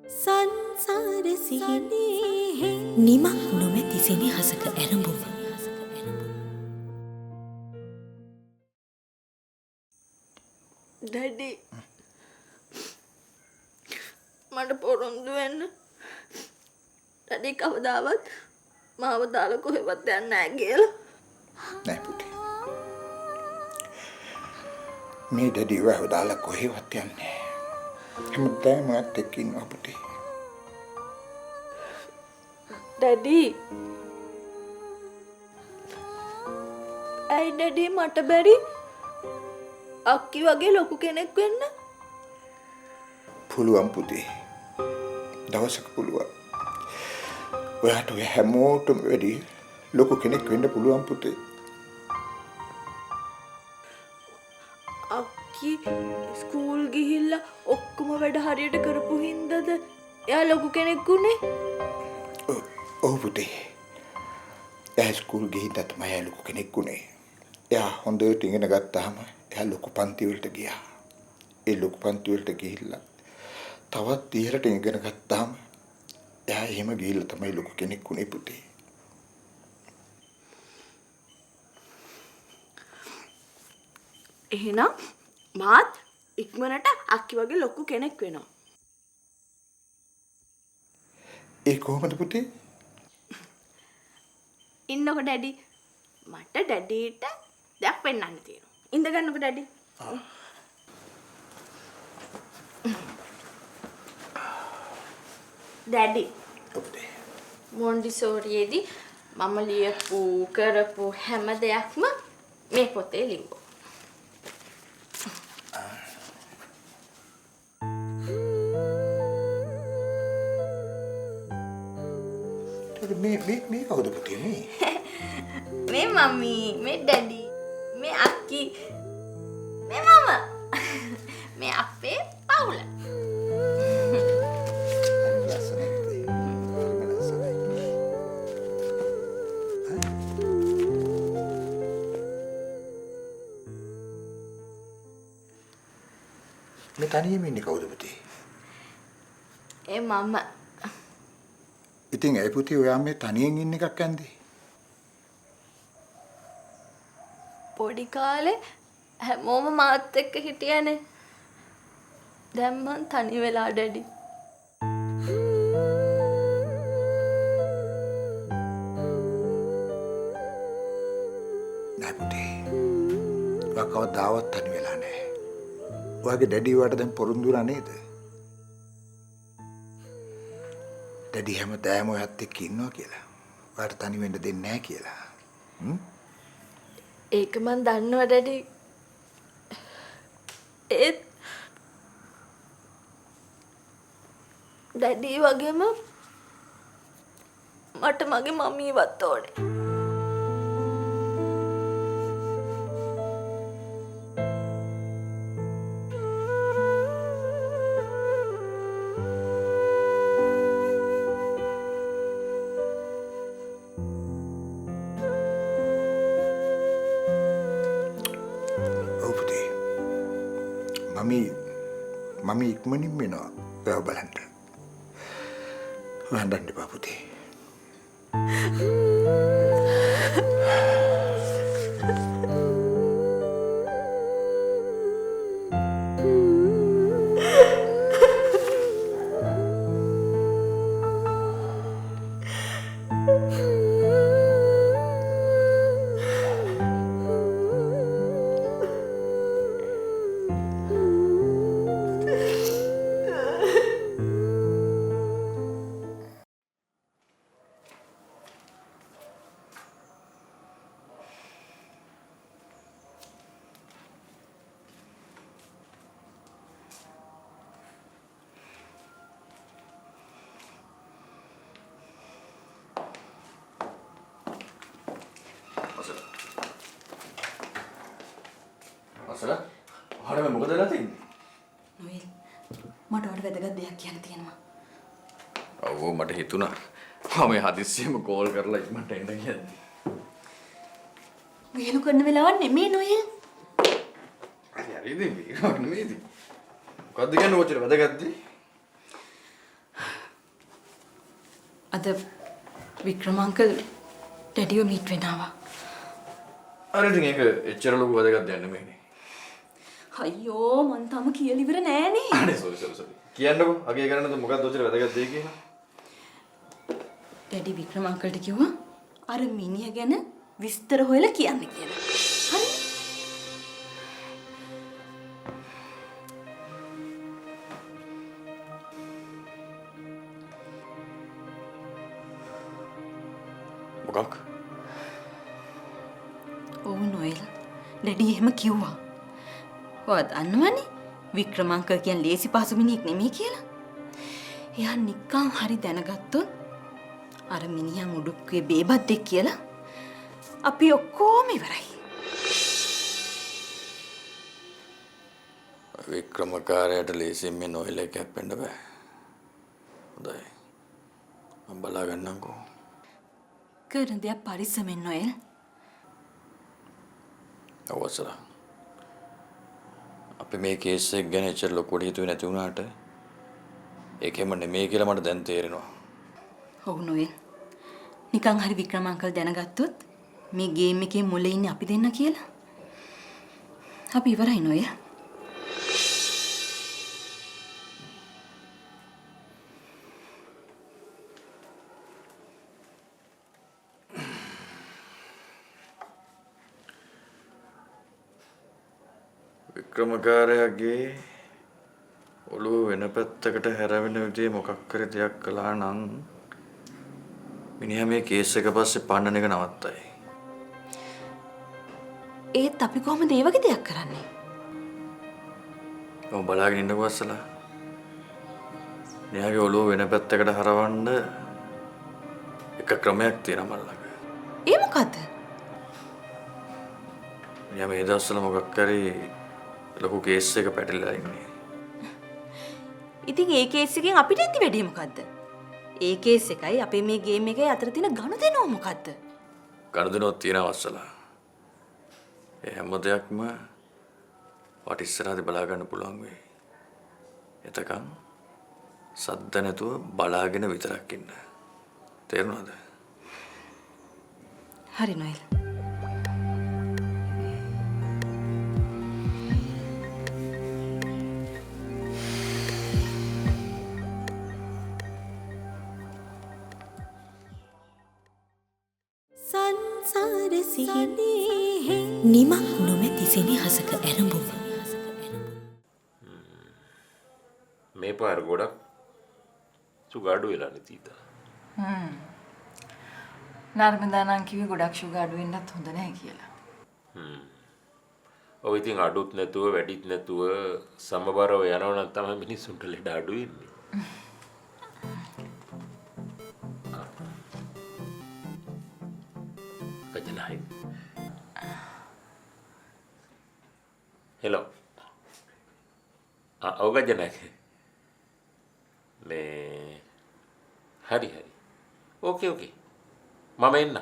සංසාර සිහිනේ නිමක් නොමැති සෙනෙහසක ඇරඹුම. ඩැඩි මට පොරොන්දු වෙන්න. ඩැඩි කවදාවත් මාව දාලා කොහෙවත් යන්නේ නැහැ කියලා. නෑ පුතේ. මේ ඩැඩි වහව දාලා කොහෙවත් යන්නේ. හැමදාම මත් එක්ක ඉන්නවා පුතේ. ඩැඩි ඇයි ඩැඩි මට බැරි අක්කි වගේ ලොකු කෙනෙක් වෙන්න? පුළුවන් පුතේ. දවසක පුළුවන්. ඔයාට ඔය හැමෝටම වැඩි ලොකු කෙනෙක් වෙන්න පුළුවන් පුතේ. අක්කි ස්කූල් ගිහිල්ලා ඔක්කොම වැඩ හරියට කරපු හින්දාද එයා ලොකු කෙනෙක් උනේ? ඔව් පුතේ. එයා ස්කූල් ගිහින් තමයි ලොකු කෙනෙක් උනේ. එයා හොඳට ඉගෙන ගත්තාම එයා ලොකු පන්ති වලට ගියා. ඒ ලොකු පන්ති වලට ගිහිල්ලා තවත් ඉහළට ඉගෙන ගත්තාම එයා එහෙම ගිහිල්ලා තමයි ලොකු කෙනෙක් උනේ පුතේ. එහෙනම් මාත් ඉක්මනට අක්කි වගේ ලොකු කෙනෙක් වෙනවා. ඒ කොහොමද පුතේ? ඉන්නකො ඩැඩි. මට ඩැඩිට දෙයක් පෙන්වන්න තියෙනවා. ඉඳ ගන්නකො ඩැඩි. ඩැඩි. පුතේ. මොන්ඩිසෝරියේදී මම ලියපු කරපු හැම දෙයක්ම මේ පොතේ ලිව්වා. මේ කවුද පුතේ මේ? මේ මම්මි, මේ ඩැඩි, මේ අක්කි, මේ මම. මේ අපේ පවුල. මේ තනියම ඉන්නේ කවුද පුතේ? ඒ මම. ඉතින් ඒ පුතේ ඔයා මේ තනියෙන් ඉන්න එකක් ඇන්දේ? පොඩි කාලේ හැමෝම මාත් එක්ක හිටියනේ. දැන් මං තනි වෙලා ඩැඩි. නෑ පුතේ. ඔයා කවදාවත් තනි වෙලා නෑ. ඔයාගේ ඩැඩි වට දැන් පොරොන්දු වුණා නේද? ඩැඩි හැමදාම ඔයත් එක්ක ඉන්නවා කියලා. ඔයාට තනි වෙන්න දෙන්නේ නැහැ කියලා. ඒක මං දන්නවා ඩැඩි. ඒත් ඩැඩි වගේම මට මගේ මම්මීවත් ඕනේ. මම ඉක්මනින් වෙනවා. ඔයා බලන්න. වහන්න එපා පුතේ. අසල ඔයාට මේ මොකද වෙලා තියෙන්නේ? නොයෙල් මට ඔයාලට වැදගත් දෙයක් කියන්න තියෙනවා. ඔව් මට හිතුණා. මම හදිස්සියෙම කෝල් කරලා ඉක්මනට එන්න කියන්නේ. විහිළු කරන වෙලාවක් නෙමෙයි නොයෙල්. හරි හරි ඉතින් මේක නෙමෙයි ඉතින්. මොකද්ද කියන්නේ ඔච්චර වැදගත්ද? අද වික්‍රම අංකල් ඩැඩිව මීට් වෙනවා. අර ඉතින් ඒක එච්චර ලොකු වැදගත් දෙයක් නෙමෙයිනේ. අයියෝ මං තාම කියලා ඉවර නෑනේ. අනේ සෝරි. කියන්නකෝ අගේ කරන්නද මොකක්ද ඔච්චර වැදගත් දෙයක් කියලා? ඩැඩි වික්‍රම අංකල්ට කිව්වා අර මිනිහ ගැන විස්තර හොයලා කියන්න කියලා. හරි? මොකක්? ඔව් නොයල්. ඩැඩි එහෙම කිව්වා. ඔයා දන්නවනේ වික්‍රම අංකල් කියන්නේ ලේසි පහසු මිනිහෙක් නෙමෙයි කියලා. එයා නිකන් හරි දැනගත්තොත් අර මිනිහා මුඩුක්කේ බේබද්දෙක් කියලා අපි ඔක්කොම ඉවරයි. වික්‍රමකාරයට ලේසියෙන් මේ නොයල් එක කැප්පෙන්න බෑ. හොඳයි. මම බලා ගන්නම්කෝ. කරන දෙයක් පරිස්සමෙන් නොයල්. අවසර. අපි මේ කේස් එක ගැන එච්චර ලොකුවට හිතුවේ නැති වුණාට ඒකෙම නෙමෙයි කියලා මට දැන් තේරෙනවා. ඔව් නොයල්. නිකන් හරි වික්‍රම අංකල් දැනගත්තොත් මේ ගේම් එකේ මුලේ ඉන්නේ අපි දෙන්න කියලා. අපි ඉවරයි නොයල්. වික්‍රමකාරයාගේ ඔළුව වෙන පැත්තකට හැරවෙන විදිහේ මොකක් හරි දෙයක් කළා නම් මිනිහා මේ කේස් එක පස්සේ පන්නන එක නවත්තයි. ඒත් අපි කොහොමද ඒ වගේ දෙයක් කරන්නේ? ඔව් බලාගෙන ඉන්නකෝ අස්සලා. මිනිහාගේ ඔළුව වෙන පැත්තකට හරවන්න එක ක්‍රමයක් තියෙනවා මල් ළඟ. ඒ මොකද්ද? මිනිහා මේ දවස්වල මොකක් හරි ලොකු කේස් එක පැටලලා ඉන්නේ. ඉතින් ඒ කේස් එකෙන් අපිට ඇති වැඩේ මොකද්ද? ඒ කේස් එකයි අපේ මේ ගේම් එකයි අතර තියෙන ගනුදෙනුව මොකද්ද? ගනුදෙනුවක් තියෙනවා අස්සලා. ඒ හැම දෙයක්ම වට ඉස්සරහදී බලා ගන්න පුළුවන් වෙයි. එතකන් සද්ද නැතුව බලාගෙන විතරක් ඉන්න. තේරුණාද? හරි නොයල්. සංසාර සිහිනේ නිමක් නොමැති සෙනෙහසක ඇරඹුම. මේ පාර ගොඩක් සුගාඩු වෙලා නැතිද? නර්මදා නම් කිව්වේ ගොඩක් ෂුගර් අඩු වෙන්නත් හොඳ නැහැ කියලා. ඔව් ඉතින් අඩුත් නැතුව වැඩිත් නැතුව සමබරව යනවා නම් තමයි මිනිස්සුන්ට ලෙඩ අඩු වෙන්නේ. කජනයි. හෙලෝ. ඔව් කජනයි. මේ හරි. ඕකේ. මම එන්න.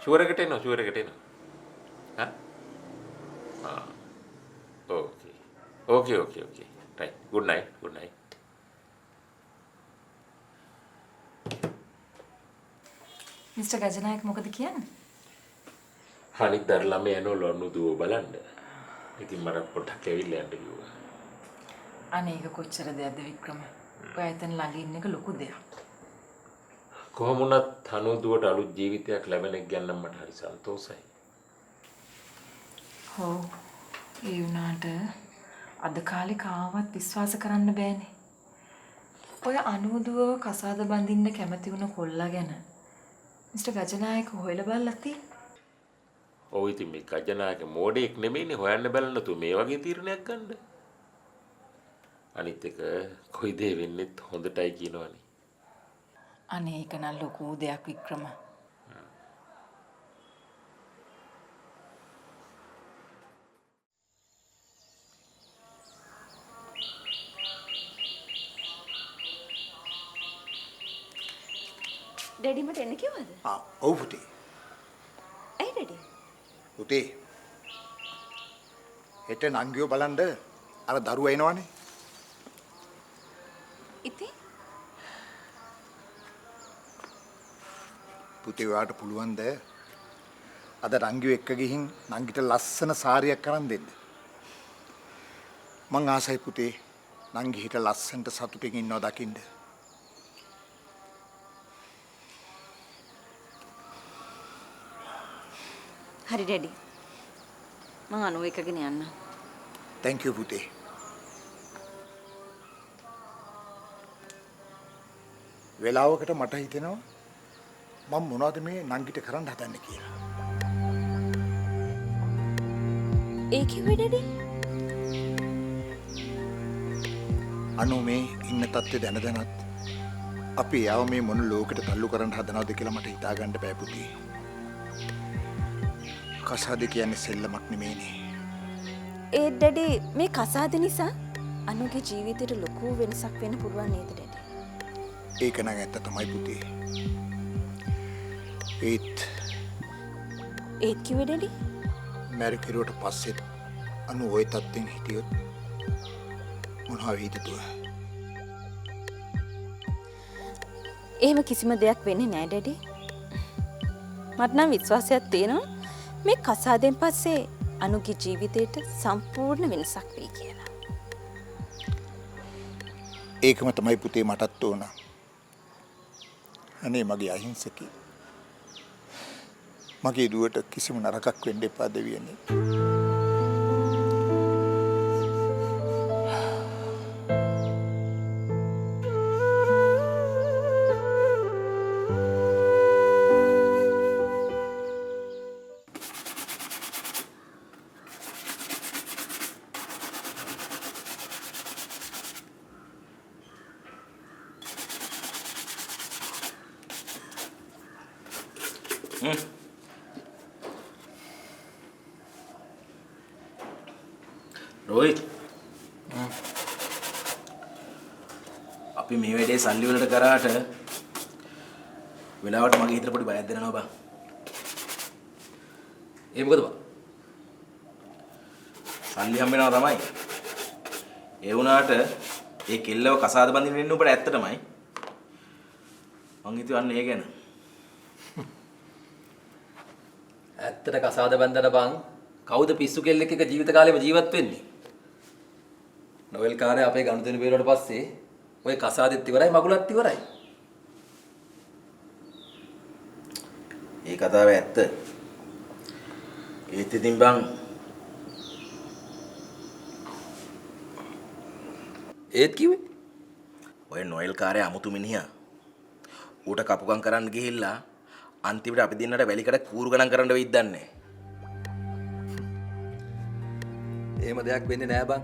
ෂුවර් එකට එනවා. ඕකේ. Right. good night. Mister Gajanayake මොකද කියන්නේ? අනිත් දර ළමයා යනවලු අනුදුව බලන්න. ඉතින් මට පොඩ්ඩක් ඇවිල්ලා යන්න කිව්වා. අනේ ඒක කොච්චර දෙයක්ද වික්‍රම? ඔය එතන ළඟ ඉන්න එක ලොකු දෙයක්. කොහොම වුණත් අනුදුවට අලුත් ජීවිතයක් ලැබෙන එක ගැන මට හරි සන්තෝෂයි. ඔව්. ඒ වුණාට අද කාලේ කාවත් විශ්වාස කරන්න බෑනේ. ඔය අනුදුව කසාද බඳින්න කැමති වුණ කොල්ලා ගැන මිස්ටර් ගජනායක හොයලා බලලා තියෙන්නේ. ඔව් ඉතින් මේ ගජනායක මෝඩෙක් නෙමෙයිනේ හොයන්න බලන්න තු මේ වගේ තීරණයක් ගන්න. අනිත් එක කොයි දේ වෙන්නෙත් හොඳටයි කියනවනේ. අනේ ඒක නම් ලොකු දෙයක් වික්‍රම. ඩැඩි මට එන්න කිව්වද? ඔව් පුතේ. ඇයි ඩැඩි? පුතේ. හෙට නංගියෝ බලන්න අර දරුවා එනවනේ. ඉතින් පුතේ ඔයාට පුළුවන්ද අද රංගිව එක්ක ගිහින් නංගිට ලස්සන සාරියක් අරන් දෙන්න? මං ආසයි පුතේ නංගි හිට ලස්සනට සතුටින් ඉන්නවා දකින්න. හරි ඩැඩි. මං අනුව එකගෙන යන්න. thank you පුතේ. වෙලාවකට මට හිතෙනවා මම මොනවද මේ නංගිට කරන්න හදන්නේ කියලා. ඒ කිව්වේ ඩැඩි? අනු මේ ඉන්න තත්ත්වය දැනදැනත් අපි යාව මේ මොන ලෝකෙට තල්ලු කරන්න හදනවද කියලා මට හිතා ගන්න බෑ පුතේ. කසාද කියන්නේ සෙල්ලමක් නෙමෙයිනේ. ඒ ඩැඩි මේ කසාද නිසා අනුගේ ජීවිතේට ලොකු වෙනසක් වෙන්න පුළුවන් නේද ඩැඩි? ඒක නම් ඇත්ත තමයි පුතේ. ඒත් කිව්වේ ඩැඩි? මැරි කිරුවට පස්සෙත් අනු ওই තත්ත්වෙන් හිටියොත් මොනවා වෙයිද දුව? එහෙම කිසිම දෙයක් වෙන්නේ නැහැ ඩැඩි. මට නම් විශ්වාසයක් තියෙනවා මේ කසාදෙන් පස්සේ අනුගේ ජීවිතේට සම්පූර්ණ වෙනසක් වෙයි කියලා. ඒකම තමයි පුතේ මටත් ඕන. අනේ මගේ අහිංසකී. මගේ දුවට කිසිම නරකක් වෙන්න එපා දෙවියනේ. රෝහිත් අපි මේ වැඩේ සල්ලි වලට කරාට වෙලාවට මගේ හිතට පොඩි බයක් දැනෙනවා බං. ඒ මොකද බං? සල්ලි හම්බ වෙනවා තමයි. ඒ වුණාට ඒ කෙල්ලව කසාද බඳින්න ඉන්න උඹට ඇත්තටමයි. මං හිතුවන්නේ ඒ ගැන. ඇත්තට කසාද බඳන බං කවුද පිස්සු කෙල්ලෙක් එක්ක ජීවිත කාලෙම ජීවත් වෙන්නේ? නොවෙල් කාර්ය අපේ ගනුදෙනු බේරුවට පස්සේ ඔය කසාදෙත් ඉවරයි මගුලත් ඉවරයි. ඒ කතාව ඇත්ත. ඒත් ඉතින් බං ඒත් කිව්වේ ඔය නොයෙල් කාර්ය අමුතු මිනිහා. ඌට කපුකම් කරන්න ගිහිල්ලා අන්තිමට අපි දෙන්නට වැලිකඩ කූරු ගණන් කරන්න වෙයිද දන්නේ. එහෙම දෙයක් වෙන්නේ නෑ බං.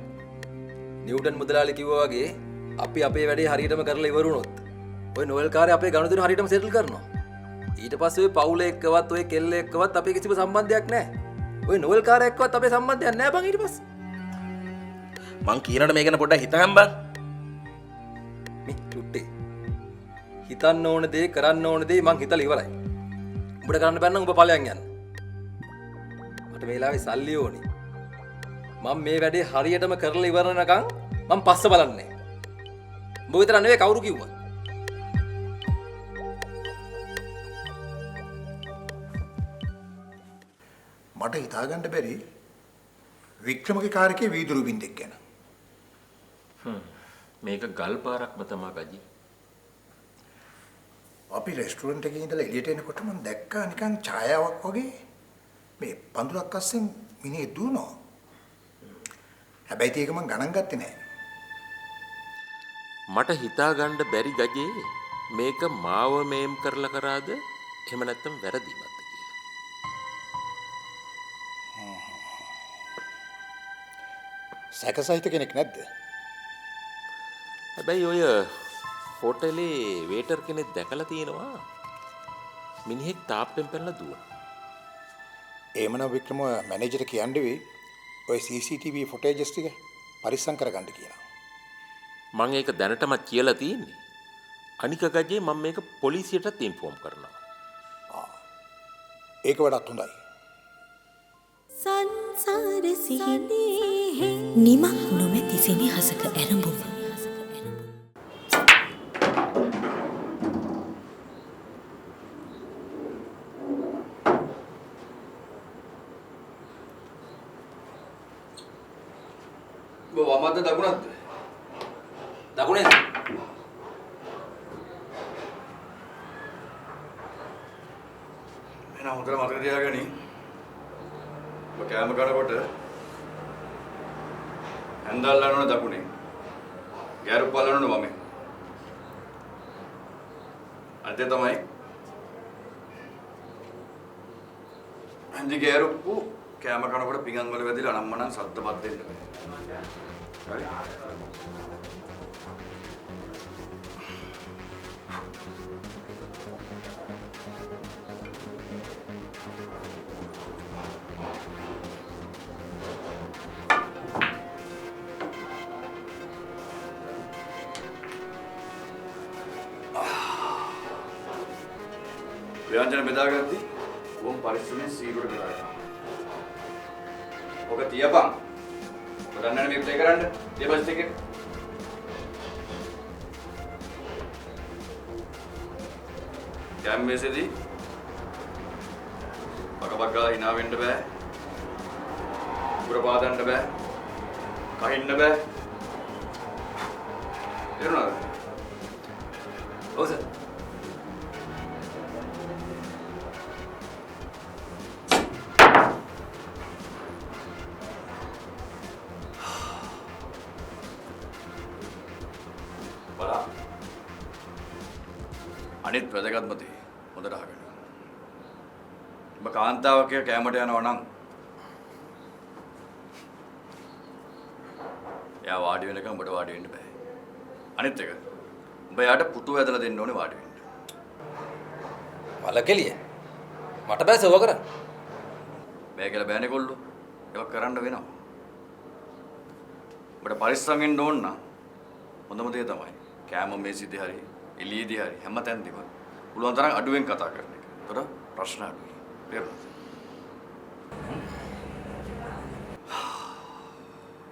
නිව්ටන් මුදලාලි කිව්වා වගේ අපි අපේ වැඩේ හරියටම කරලා ඉවර වුණොත් ඔය නොවල් කාර්ය අපේ ගනුදෙනු හරියටම සෙටල් කරනවා. ඊට පස්සේ ඔය පවුල එක්කවත් ඔය කෙල්ල එක්කවත් අපේ කිසිම සම්බන්ධයක් නෑ. ඔය නොවල් කාර්ය එක්කවත් අපේ සම්බන්ධයක් නෑ බං ඊට පස්සේ. මං කියනට මේක ගැන පොඩ්ඩක් හිතහම් බං. මේ චුට්ටේ. හිතන්න ඕන දේ කරන්න ඕන දේ මං හිතලා ඉවරයි. උඹට කරන්න බැන්න උඹ ඵලයන් යන්න. මට මේ වෙලාවේ සල්ලි ඕනේ. මම මේ වැඩේ හරියටම කරලා ඉවර වෙනකන් මම පස්ස බලන්නේ. උඹ විතර නෙවෙයි කවුරු කිව්වා. මට හිතාගන්න බැරි වික්‍රමගේ කාර්යකේ වීදුරු බින්දෙක් ගැන. මේක ගල් පාරක්ම තමයි ගජි. අපි රෙස්ටුරන්ට් එකේ ඉඳලා එළියට එනකොට මම දැක්කා නිකන් ඡායාවක් වගේ මේ පඳුරක් අස්සෙන් මිනිහෙක් දුවනවා. හැබැයි ඒක මම ගණන් ගත්තේ නෑ. මට හිතා ගන්න බැරි ගජේ මේක මාව මේම් කරලා කරාද එහෙම නැත්නම් වැරදිමත්ද කියලා. සැකසහිත කෙනෙක් නැද්ද? හැබැයි ඔය හෝටලේ වේටර් කෙනෙක් දැකලා තියෙනවා මිනිහෙක් තාප්පෙන් පැනලා දුවන. එහෙමනම් වික්‍රම මැනේජර් කියන්නේ වෙයි ඔය CCTV ෆොටේජස් ටික පරිස්සම් කරගන්න කියලා. මම ඒක දැනටමත් කියලා තියෙන්නේ. අනික ගජේ මම මේක පොලිසියටත් ඉන්ෆෝම් කරනවා. ඒක වඩාත් හොඳයි. සංසාර සිහිනේ නිමක් නොමැති සෙනෙහසක ඇරඹුම. වමද දකුණක්ද? දකුණේද? එහෙනම් හොඳට මතක තියාගනි. ඔබ කෑම කනකොට හැන්දල් ලනන දකුණේ. ගෑරු පලනන වමේ. අද තමයි හන්දි ගෑරුප්පු කෑම කනකොට පිඟන් වල වැදිලා අනම්මනම් සද්දපත් දෙන්න බෑ. හරි? ව්‍යංජන බෙදාගත්ති කොම් පරිස්සමෙන් සීරුවට බෙදාගන්න. ඔක තියපන්. ඔක දන්නවනේ මේ ප්ලේ කරන්න. ටේබල්ස් එකේ. කැම් මේසෙදී බකබක් ගාලා hina වෙන්න බෑ. උගුර පාදන්න බෑ. කහින්න බෑ. එරුණාද? ඔව් සර්. අනිත් වැදගත්ම දේ හොඳට අහගන්න. ඔබ කාන්තාවක් එක්ක කැමරට යනවා නම් එයා වාඩි වෙනකම් ඔබට වාඩි වෙන්න බෑ. අනිත් එක ඔබ යාට පුටුව ඇදලා දෙන්න ඕනේ වාඩි වෙන්න. වලකෙලිය. මට බෑ සෝව කරන්න. බෑ කියලා බෑනේ කොල්ලෝ. ඒක කරන්න වෙනවා. ඔබට පරිස්සම් වෙන්න ඕන නම් හොඳම දේ තමයි කැම මේසෙදී හරි එළියේදී හරි හැමතැනදීම පුළුවන් තරම් අඩුවෙන් කතා කරන එක. ඒතර ප්‍රශ්න අඩුයි. තේරුණාද?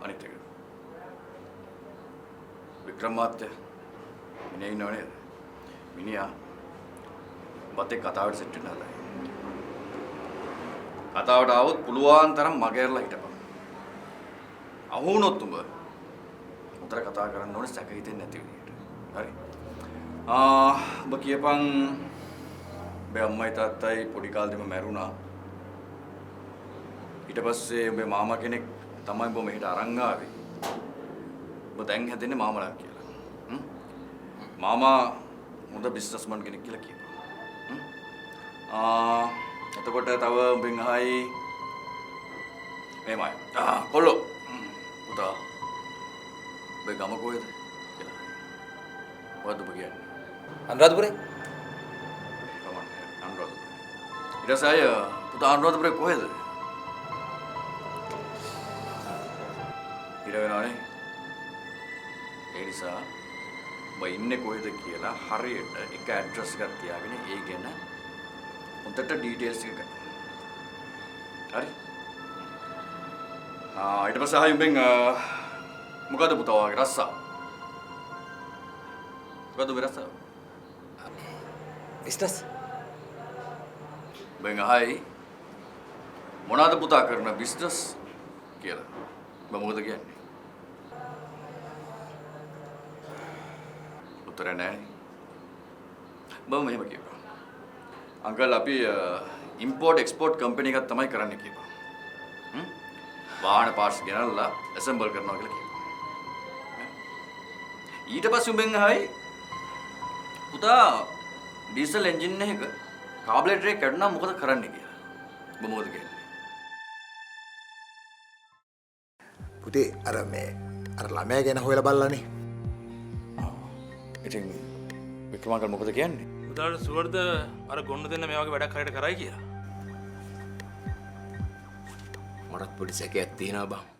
අනිත් එක. වික්‍රම මාත්‍ය මිනිහා ඉන්නව නේද? මිනිහා බතේ කතාවට සෙට් වෙන්න හදයි. කතාවට આવොත් පුළුවන් තරම් මගහැරලා හිටපන්. අහු වුණොත් උඹ උතර කතා කරන්න ඕනේ සැක හිතෙන්නේ නැති විදිහට. හරි? ඔබ කියපන් ඔබේ අම්මයි තාත්තයි පොඩි කාලේදීම මැරුණා. ඊට පස්සේ ඔබේ මාමා කෙනෙක් තමයි ඔබ මෙහෙට අරන් ආවේ. ඔබ දැන් හැදෙන්නේ මාමලා කියලා. මාමා හොඳ බිස්නස්මන් කෙනෙක් කියලා කියපන්. එතකොට තව ඔබෙන් අහයි මේමයි. කොල්ලෝ. පුතා. ඔබේ ගම කොහෙද කියලා. මොකද්ද ඔබ කියන්නේ? අනුරාධපුරේ. අනුරාධපුරේ. ඊට පස්සේ පුතා අනුරාධපුරේ කොහෙද? ඉර වෙනවනේ. ඒ නිසා ඔබ ඉන්නේ කොහෙද කියලා හරියට එක ඇඩ්‍රස් එකක් තියාගෙන ඒ ගැන හොඳට ඩීටේල්ස් එක ගන්න. හරි? ඊට පස්සේ ආයෙ උඹෙන් මොකද පුතා වගේ රස්සා? මොකද උඹේ රස්සා? බිස්නස්. බෙන් ආයි මොනවාද පුතා කරන බිස්නස් කියලා. ඔබ මොකද කියන්නේ? උත්තර නැහැ. බව මෙහෙම කියපන්. අංකල් අපි ඉම්පෝර්ට් එක්ස්පෝර්ට් කම්පැනි එකක් තමයි කරන්න කියපන්. වාහන පාර්ට්ස් ගෙනල්ලා ඇසෙම්බල් කරනවා කියලා කියපන්. ඊට පස්සේ උඹෙන් ආයි පුතා ඩීසල් එන්ජින් එකක කාබුලේටර් එක කැඩුණා මොකද කරන්න කියලා. ඔබ මොකද කියන්නේ? පුතේ අර ළමයා ගැන හොයලා බලලානේ. ඉතින් වික්‍රමාංකල් මොකද කියන්නේ? උදාට සුවර්ද අර ගොන්න දෙන්න මේ වගේ වැඩක් හරියට කරයි කියලා. මටත් පොඩි සැකයක් තියෙනවා බං.